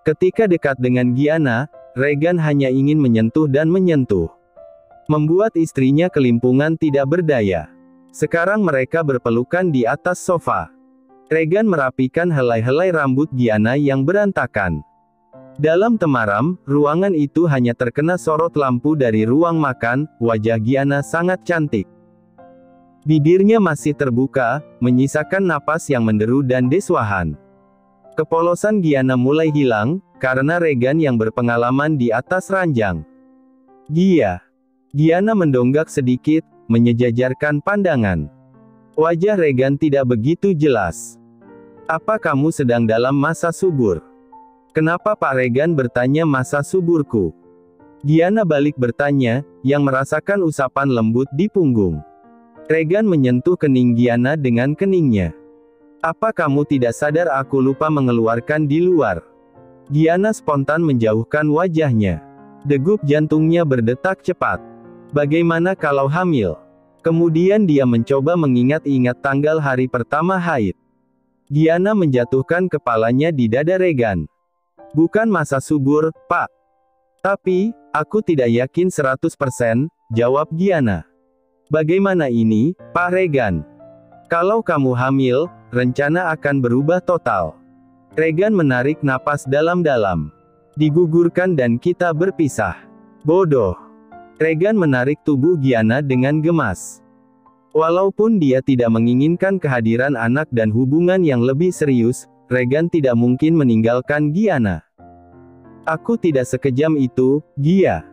Ketika dekat dengan Gianna, Regan hanya ingin menyentuh dan menyentuh. Membuat istrinya kelimpungan tidak berdaya. Sekarang mereka berpelukan di atas sofa. Regan merapikan helai-helai rambut Gianna yang berantakan. Dalam temaram, ruangan itu hanya terkena sorot lampu dari ruang makan. Wajah Gianna sangat cantik. Bibirnya masih terbuka, menyisakan napas yang menderu dan deswahan. Kepolosan Gianna mulai hilang, karena Regan yang berpengalaman di atas ranjang. Gianna mendonggak sedikit, menyejajarkan pandangan. Wajah Regan tidak begitu jelas. Apa kamu sedang dalam masa subur? Kenapa Pak Regan bertanya masa suburku? Gianna balik bertanya, yang merasakan usapan lembut di punggung. Regan menyentuh kening Gianna dengan keningnya. Apa kamu tidak sadar aku lupa mengeluarkan di luar? Gianna spontan menjauhkan wajahnya. Degup jantungnya berdetak cepat. Bagaimana kalau hamil? Kemudian dia mencoba mengingat-ingat tanggal hari pertama haid. Gianna menjatuhkan kepalanya di dada Regan. Bukan masa subur, Pak. Tapi, aku tidak yakin 100%, jawab Gianna. Bagaimana ini, Pak Regan? Kalau kamu hamil, rencana akan berubah total. Regan menarik napas dalam-dalam. Digugurkan dan kita berpisah. Bodoh. Regan menarik tubuh Gianna dengan gemas. Walaupun dia tidak menginginkan kehadiran anak dan hubungan yang lebih serius, Regan tidak mungkin meninggalkan Gianna. Aku tidak sekejam itu, Gia.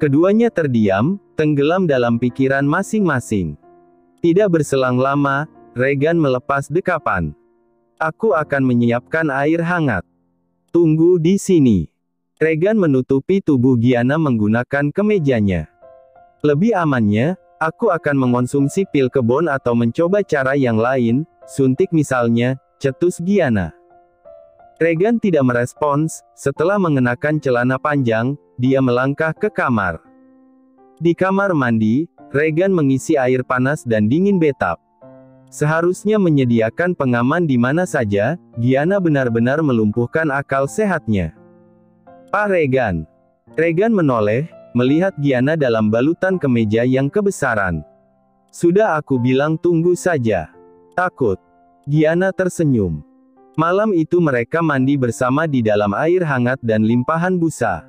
Keduanya terdiam, tenggelam dalam pikiran masing-masing. Tidak berselang lama, Regan melepas dekapan. Aku akan menyiapkan air hangat. Tunggu di sini. Regan menutupi tubuh Gianna menggunakan kemejanya. Lebih amannya, aku akan mengonsumsi pil kebon atau mencoba cara yang lain, suntik misalnya, cetus Gianna. Regan tidak merespons. Setelah mengenakan celana panjang, dia melangkah ke kamar. Di kamar mandi, Regan mengisi air panas dan dingin bathtub. Seharusnya menyediakan pengaman di mana saja, Gianna benar-benar melumpuhkan akal sehatnya. Pak Regan. Regan menoleh, melihat Gianna dalam balutan kemeja yang kebesaran. Sudah aku bilang tunggu saja. Takut. Gianna tersenyum. Malam itu mereka mandi bersama di dalam air hangat dan limpahan busa.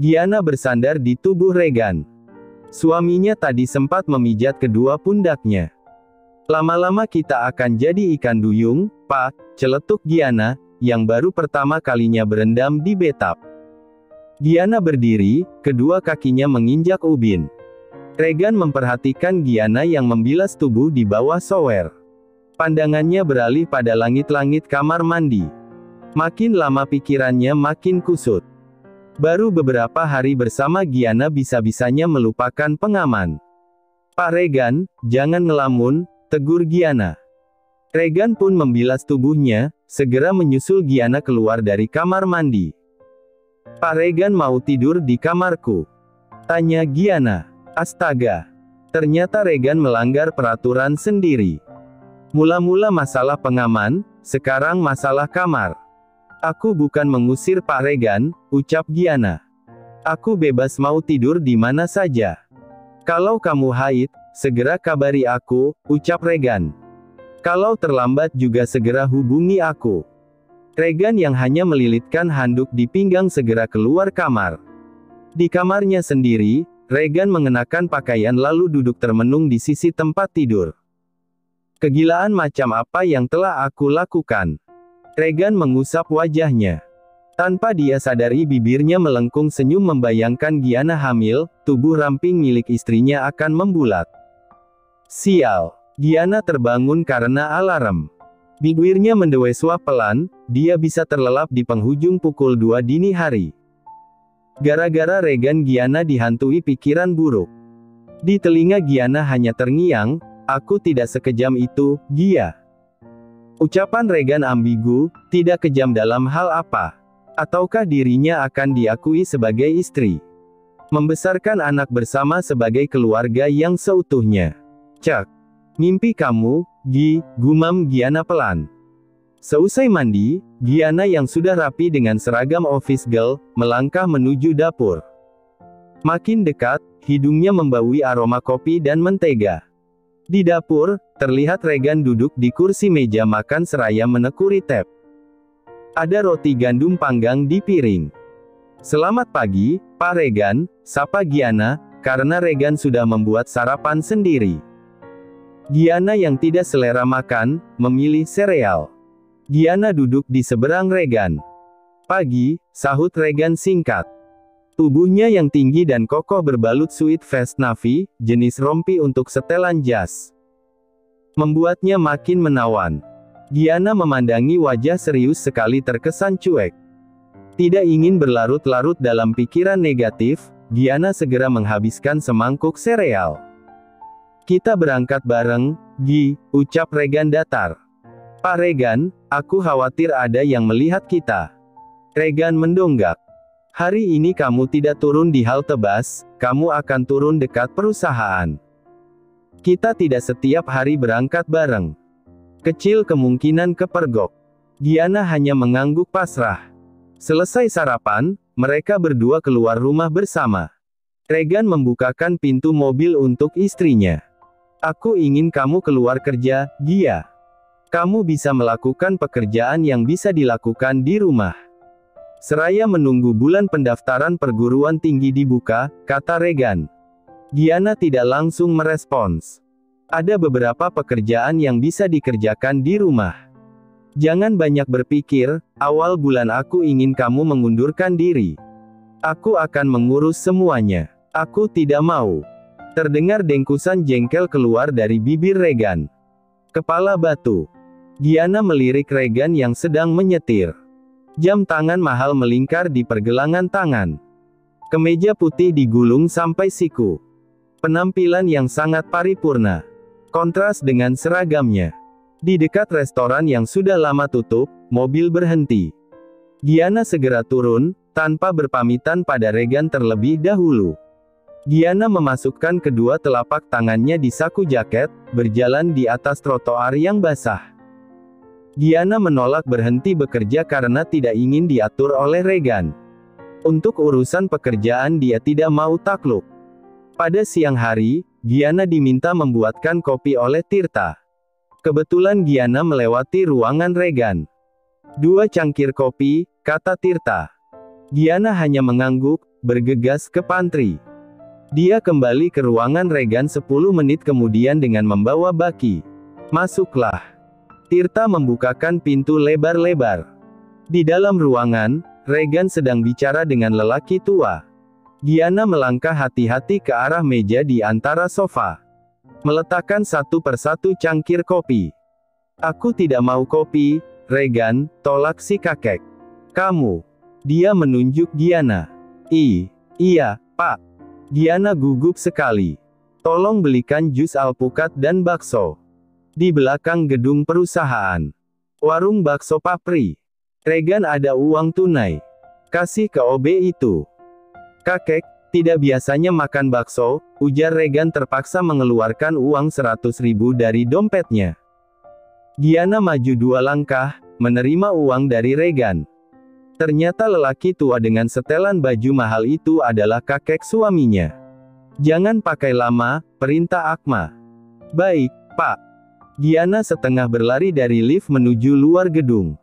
Gianna bersandar di tubuh Regan. Suaminya tadi sempat memijat kedua pundaknya. Lama-lama kita akan jadi ikan duyung, Pak, celetuk Gianna, yang baru pertama kalinya berendam di bathtub. Gianna berdiri, kedua kakinya menginjak ubin. Regan memperhatikan Gianna yang membilas tubuh di bawah shower. Pandangannya beralih pada langit-langit kamar mandi. Makin lama pikirannya makin kusut. Baru beberapa hari bersama Gianna bisa-bisanya melupakan pengaman. Pak Regan, jangan ngelamun, tegur Gianna. Regan pun membilas tubuhnya, segera menyusul Gianna keluar dari kamar mandi. Pak Regan mau tidur di kamarku? Tanya Gianna. Astaga. Ternyata Regan melanggar peraturan sendiri. Mula-mula masalah pengaman, sekarang masalah kamar. Aku bukan mengusir Pak Regan, ucap Gianna. Aku bebas mau tidur di mana saja. Kalau kamu haid, segera kabari aku, ucap Regan. Kalau terlambat juga segera hubungi aku. Regan yang hanya melilitkan handuk di pinggang segera keluar kamar. Di kamarnya sendiri, Regan mengenakan pakaian lalu duduk termenung di sisi tempat tidur. Kegilaan macam apa yang telah aku lakukan? Regan mengusap wajahnya. Tanpa dia sadari bibirnya melengkung senyum membayangkan Gianna hamil, tubuh ramping milik istrinya akan membulat. Sial. Gianna terbangun karena alarm. Bibirnya mendeweswa pelan, dia bisa terlelap di penghujung pukul 2 dini hari. Gara-gara Regan Gianna dihantui pikiran buruk. Di telinga Gianna hanya terngiang, aku tidak sekejam itu, Gia. Ucapan Regan ambigu, tidak kejam dalam hal apa? Ataukah dirinya akan diakui sebagai istri? Membesarkan anak bersama sebagai keluarga yang seutuhnya. Cek. Mimpi kamu, Gi, gumam Gianna pelan. Seusai mandi, Giana yang sudah rapi dengan seragam office girl, melangkah menuju dapur. Makin dekat, hidungnya membaui aroma kopi dan mentega. Di dapur, terlihat Regan duduk di kursi meja makan seraya menekuri tab. Ada roti gandum panggang di piring. "Selamat pagi, Pak Regan," sapa Giana, karena Regan sudah membuat sarapan sendiri. Giana yang tidak selera makan, memilih sereal. Giana duduk di seberang Regan. "Pagi," sahut Regan singkat. Tubuhnya yang tinggi dan kokoh berbalut sweat vest navy, jenis rompi untuk setelan jas, membuatnya makin menawan. Giana memandangi wajah serius sekali terkesan cuek. Tidak ingin berlarut-larut dalam pikiran negatif, Giana segera menghabiskan semangkuk sereal. "Kita berangkat bareng, Gi," ucap Regan datar. "Pak Regan, aku khawatir ada yang melihat kita." Regan mendonggak. "Hari ini kamu tidak turun di halte bus, kamu akan turun dekat perusahaan. Kita tidak setiap hari berangkat bareng. Kecil kemungkinan kepergok." Giana hanya mengangguk pasrah. Selesai sarapan, mereka berdua keluar rumah bersama. Regan membukakan pintu mobil untuk istrinya. "Aku ingin kamu keluar kerja, Gia. Kamu bisa melakukan pekerjaan yang bisa dilakukan di rumah." Seraya menunggu bulan pendaftaran perguruan tinggi dibuka, kata Regan. Giana tidak langsung merespons. "Ada beberapa pekerjaan yang bisa dikerjakan di rumah. Jangan banyak berpikir, awal bulan aku ingin kamu mengundurkan diri. Aku akan mengurus semuanya. Aku tidak mau." Terdengar dengkusan jengkel keluar dari bibir Regan. "Kepala batu." Giana melirik Regan yang sedang menyetir. Jam tangan mahal melingkar di pergelangan tangan. Kemeja putih digulung sampai siku. Penampilan yang sangat paripurna. Kontras dengan seragamnya. Di dekat restoran yang sudah lama tutup, mobil berhenti. Giana segera turun, tanpa berpamitan pada Regan terlebih dahulu. Giana memasukkan kedua telapak tangannya di saku jaket, berjalan di atas trotoar yang basah. Giana menolak berhenti bekerja karena tidak ingin diatur oleh Regan. Untuk urusan pekerjaan dia tidak mau takluk. Pada siang hari, Giana diminta membuatkan kopi oleh Tirta. Kebetulan Giana melewati ruangan Regan. "2 cangkir kopi," kata Tirta. Giana hanya mengangguk, bergegas ke pantry. Dia kembali ke ruangan Regan 10 menit kemudian dengan membawa baki. "Masuklah." Tirta membukakan pintu lebar-lebar. Di dalam ruangan, Regan sedang bicara dengan lelaki tua. Giana melangkah hati-hati ke arah meja di antara sofa. Meletakkan satu persatu cangkir kopi. "Aku tidak mau kopi, Regan," tolak si kakek. "Kamu." Dia menunjuk Giana. Iya, Pak." Giana gugup sekali. "Tolong belikan jus alpukat dan bakso. Di belakang gedung perusahaan. Warung bakso Papri." "Regan ada uang tunai. Kasih ke OB itu." "Kakek, tidak biasanya makan bakso," ujar Regan terpaksa mengeluarkan uang 100.000 dari dompetnya. Giana maju 2 langkah, menerima uang dari Regan. Ternyata lelaki tua dengan setelan baju mahal itu adalah kakek suaminya. "Jangan pakai lama," perintah Akma. "Baik, Pak." Giana setengah berlari dari lift menuju luar gedung.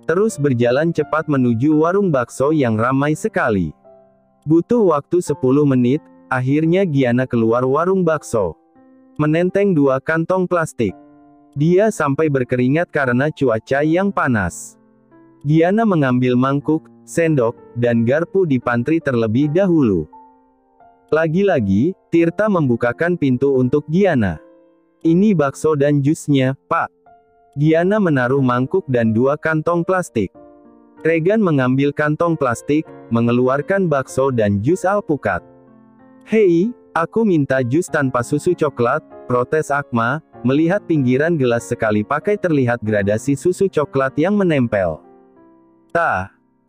Terus berjalan cepat menuju warung bakso yang ramai sekali. Butuh waktu 10 menit, akhirnya Giana keluar warung bakso. Menenteng 2 kantong plastik. Dia sampai berkeringat karena cuaca yang panas. Giana mengambil mangkuk, sendok, dan garpu di pantry terlebih dahulu. Lagi-lagi, Tirta membukakan pintu untuk Giana. "Ini bakso dan jusnya, Pak." Giana menaruh mangkuk dan 2 kantong plastik. Regan mengambil kantong plastik, mengeluarkan bakso dan jus alpukat. "Hei, aku minta jus tanpa susu coklat," protes Akma, melihat pinggiran gelas sekali pakai terlihat gradasi susu coklat yang menempel.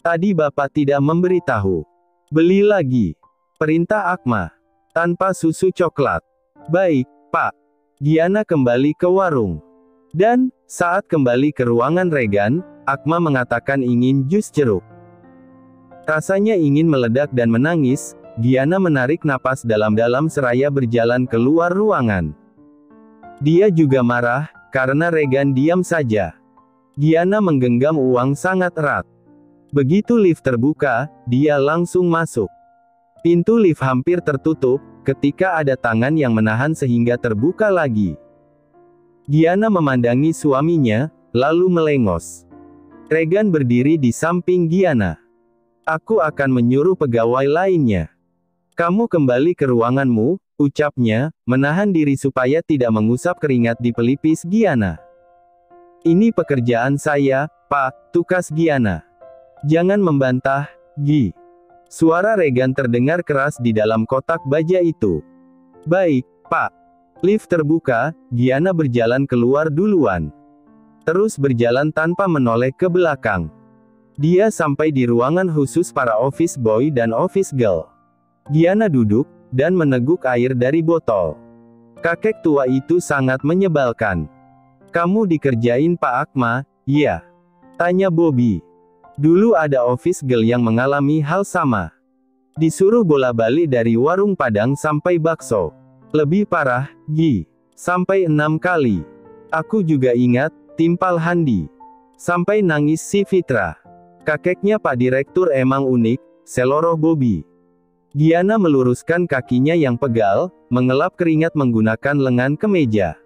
Tadi Bapak tidak memberitahu." "Beli lagi," perintah Akma. "Tanpa susu coklat." "Baik, Pak." Giana kembali ke warung. Dan, saat kembali ke ruangan Regan, Akma mengatakan ingin jus jeruk. Rasanya ingin meledak dan menangis, Gianna menarik napas dalam-dalam seraya berjalan keluar ruangan. Dia juga marah, karena Regan diam saja. Gianna menggenggam uang sangat erat. Begitu lift terbuka, dia langsung masuk. Pintu lift hampir tertutup, ketika ada tangan yang menahan sehingga terbuka lagi. Gianna memandangi suaminya, lalu melengos. Regan berdiri di samping Gianna. Aku akan menyuruh pegawai lainnya. Kamu kembali ke ruanganmu, ucapnya, menahan diri supaya tidak mengusap keringat di pelipis Gianna. Ini pekerjaan saya, Pak, tukas Gianna. Jangan membantah, Gi. Suara Regan terdengar keras di dalam kotak baja itu. Baik, Pak. Lift terbuka, Gianna berjalan keluar duluan. Terus berjalan tanpa menoleh ke belakang. Dia sampai di ruangan khusus para office boy dan office girl. Gianna duduk, dan meneguk air dari botol. Kakek tua itu sangat menyebalkan. Kamu dikerjain Pak Akma, iya? Tanya Bobby. Dulu ada office girl yang mengalami hal sama. Disuruh bola-balik dari warung Padang sampai bakso. Lebih parah, Gi. Sampai 6 kali. Aku juga ingat, timpal Handi. Sampai nangis si Fitra. Kakeknya Pak Direktur emang unik, seloroh Bobby. Gianna meluruskan kakinya yang pegal, mengelap keringat menggunakan lengan kemeja.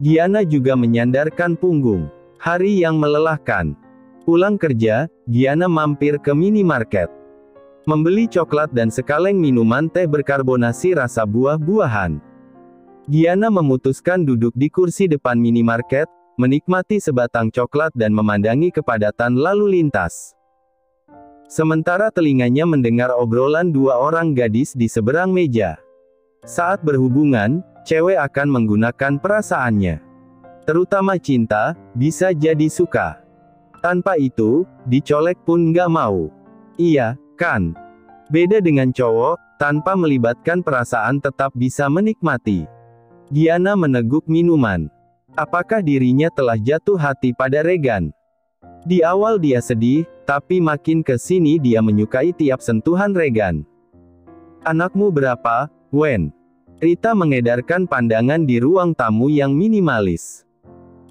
Gianna juga menyandarkan punggung. Hari yang melelahkan. Pulang kerja, Gianna mampir ke minimarket. Membeli coklat dan sekaleng minuman teh berkarbonasi rasa buah-buahan. Gianna memutuskan duduk di kursi depan minimarket, menikmati sebatang coklat dan memandangi kepadatan lalu lintas. Sementara telinganya mendengar obrolan dua orang gadis di seberang meja. Saat berhubungan, cewek akan menggunakan perasaannya. Terutama cinta, bisa jadi suka. Tanpa itu, dicolek pun nggak mau. Iya, kan? Beda dengan cowok, tanpa melibatkan perasaan tetap bisa menikmati. Gianna meneguk minuman. Apakah dirinya telah jatuh hati pada Regan? Di awal dia sedih, tapi makin ke sini dia menyukai tiap sentuhan Regan. Anakmu berapa, Wen? Rita mengedarkan pandangan di ruang tamu yang minimalis.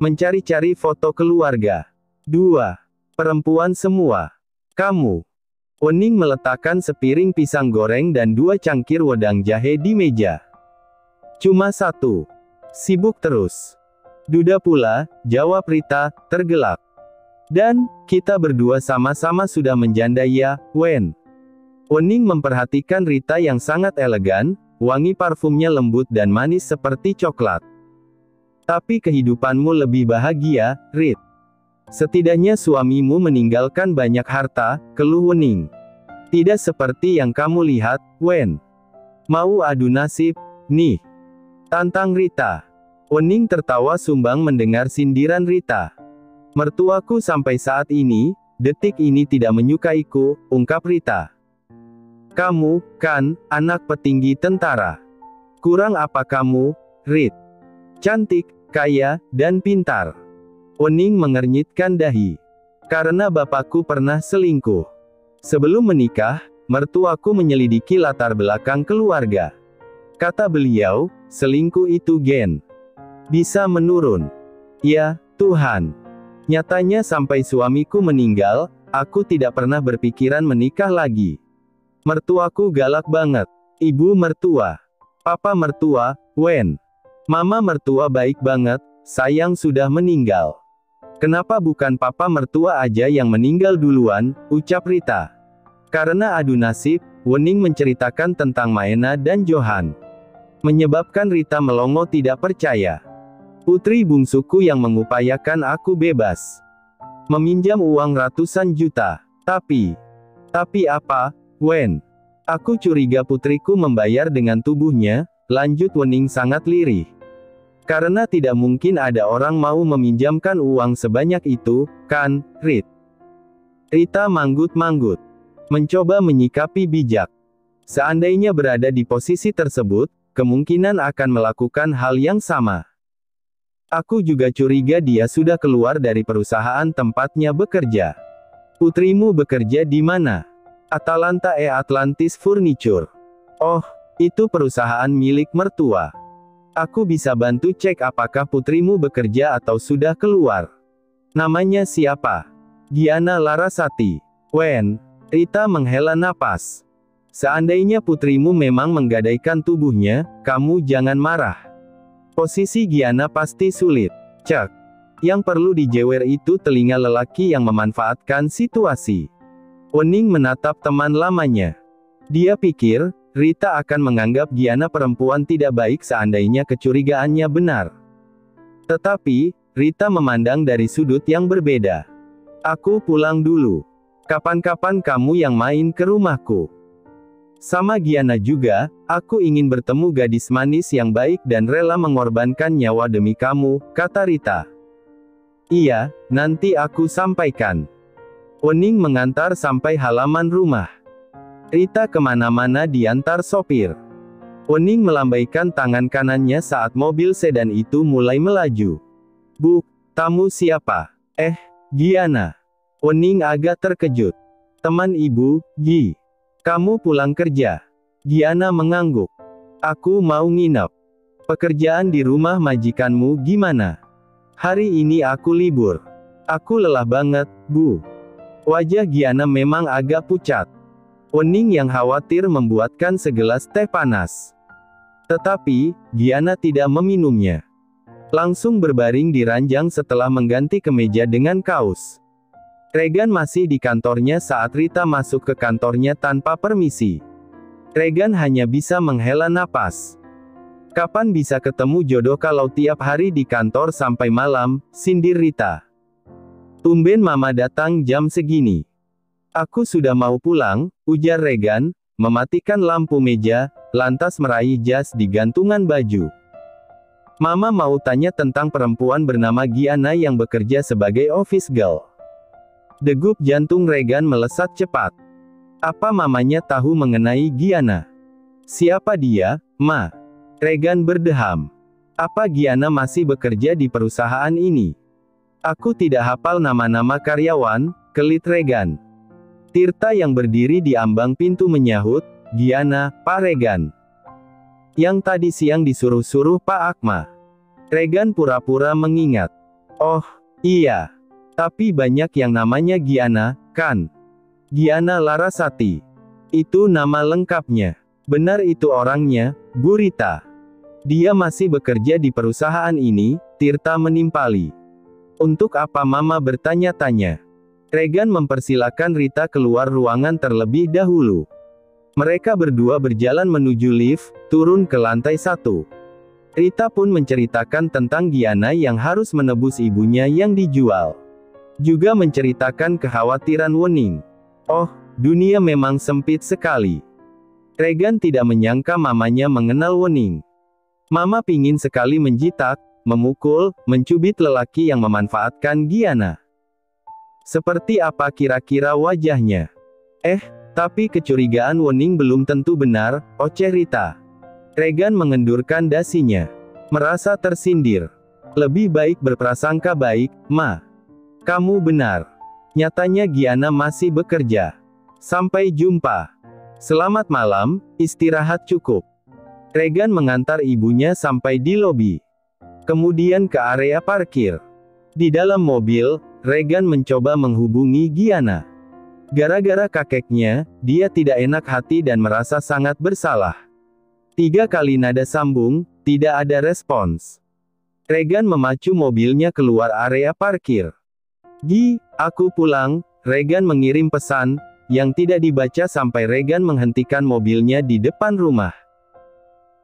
Mencari-cari foto keluarga. 2. Perempuan semua. Kamu. Wening meletakkan sepiring pisang goreng dan 2 cangkir wedang jahe di meja. Cuma 1. Sibuk terus. Duda pula, jawab Rita, tergelak. Dan, kita berdua sama-sama sudah menjanda ya, Wen. Wening memperhatikan Rita yang sangat elegan, wangi parfumnya lembut dan manis seperti coklat. Tapi kehidupanmu lebih bahagia, Rit. Setidaknya suamimu meninggalkan banyak harta, keluh Wening. Tidak seperti yang kamu lihat, Wen. Mau adu nasib, nih. Tantang Rita. Wening tertawa sumbang mendengar sindiran Rita. Mertuaku sampai saat ini, detik ini tidak menyukaiku, ungkap Rita. Kamu, kan, anak petinggi tentara. Kurang apa kamu, Rit? Cantik, kaya, dan pintar. Wening mengernyitkan dahi. Karena bapakku pernah selingkuh. Sebelum menikah, mertuaku menyelidiki latar belakang keluarga. Kata beliau, selingkuh itu gen. Bisa menurun. Ya, Tuhan. Nyatanya sampai suamiku meninggal, aku tidak pernah berpikiran menikah lagi. Mertuaku galak banget. Ibu mertua. Papa mertua, Wen. Mama mertua baik banget, sayang sudah meninggal. Kenapa bukan papa mertua aja yang meninggal duluan, ucap Rita. Karena adu nasib, Wening menceritakan tentang Maena dan Johan. Menyebabkan Rita melongo tidak percaya. Putri bungsuku yang mengupayakan aku bebas. Meminjam uang ratusan juta. Tapi apa, Wen? Aku curiga putriku membayar dengan tubuhnya, lanjut Wening sangat lirih. Karena tidak mungkin ada orang mau meminjamkan uang sebanyak itu, kan, Rit? Rita manggut-manggut. Mencoba menyikapi bijak. Seandainya berada di posisi tersebut, kemungkinan akan melakukan hal yang sama. Aku juga curiga dia sudah keluar dari perusahaan tempatnya bekerja. Putrimu bekerja di mana? Atalanta Atlantis Furniture. Oh, itu perusahaan milik mertua. Aku bisa bantu cek apakah putrimu bekerja atau sudah keluar. Namanya siapa? Giana Larasati. Wen. Rita menghela napas. Seandainya putrimu memang menggadaikan tubuhnya, kamu jangan marah. Posisi Giana pasti sulit. Cek. Yang perlu dijewer itu telinga lelaki yang memanfaatkan situasi. Wening menatap teman lamanya. Dia pikir, Rita akan menganggap Giana perempuan tidak baik seandainya kecurigaannya benar. Tetapi, Rita memandang dari sudut yang berbeda. Aku pulang dulu. Kapan-kapan kamu yang main ke rumahku. Sama Giana juga, aku ingin bertemu gadis manis yang baik dan rela mengorbankan nyawa demi kamu, kata Rita. Iya, nanti aku sampaikan. Wening mengantar sampai halaman rumah. Rita kemana-mana diantar sopir. Wening melambaikan tangan kanannya saat mobil sedan itu mulai melaju. Bu, tamu siapa? Giana. Wening agak terkejut. Teman ibu, Gi. Kamu pulang kerja? Giana mengangguk. Aku mau nginep. Pekerjaan di rumah majikanmu gimana? Hari ini aku libur. Aku lelah banget, Bu. Wajah Giana memang agak pucat. Wening yang khawatir membuatkan segelas teh panas. Tetapi, Giana tidak meminumnya. Langsung berbaring di ranjang setelah mengganti kemeja dengan kaos. Regan masih di kantornya saat Rita masuk ke kantornya tanpa permisi. Regan hanya bisa menghela napas. Kapan bisa ketemu jodoh kalau tiap hari di kantor sampai malam, sindir Rita. Tumben mama datang jam segini. Aku sudah mau pulang, ujar Regan, mematikan lampu meja, lantas meraih jas di gantungan baju. Mama mau tanya tentang perempuan bernama Giana yang bekerja sebagai office girl. Degup jantung Regan melesat cepat. Apa mamanya tahu mengenai Giana? Siapa dia, Ma? Regan berdeham. Apa Giana masih bekerja di perusahaan ini? Aku tidak hafal nama-nama karyawan, kelit Regan. Tirta yang berdiri di ambang pintu menyahut, Giana, Pak Regan. Yang tadi siang disuruh-suruh Pak Akma. Regan pura-pura mengingat. Oh, iya. Tapi banyak yang namanya Giana, kan? Giana Larasati. Itu nama lengkapnya. Benar itu orangnya, Bu Rita. Dia masih bekerja di perusahaan ini, Tirta menimpali. Untuk apa Mama bertanya-tanya? Regan mempersilakan Rita keluar ruangan terlebih dahulu. Mereka berdua berjalan menuju lift, turun ke lantai 1. Rita pun menceritakan tentang Giana yang harus menebus ibunya yang dijual. Juga menceritakan kekhawatiran Wening. Oh, dunia memang sempit sekali. Regan tidak menyangka mamanya mengenal Wening. Mama pingin sekali menjitak, memukul, mencubit lelaki yang memanfaatkan Giana. Seperti apa kira-kira wajahnya? Tapi kecurigaan Wening belum tentu benar, oceh Rita. Regan mengendurkan dasinya. Merasa tersindir. Lebih baik berprasangka baik, Ma. Kamu benar. Nyatanya Giana masih bekerja. Sampai jumpa. Selamat malam, istirahat cukup. Regan mengantar ibunya sampai di lobi. Kemudian ke area parkir. Di dalam mobil, Regan mencoba menghubungi Giana. Gara-gara kakeknya, dia tidak enak hati dan merasa sangat bersalah. 3 kali nada sambung, tidak ada respons. Regan memacu mobilnya keluar area parkir. Gi, aku pulang, Regan mengirim pesan, yang tidak dibaca sampai Regan menghentikan mobilnya di depan rumah.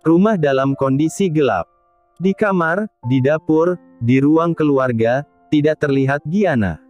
Rumah dalam kondisi gelap. Di kamar, di dapur, di ruang keluarga, tidak terlihat Giana.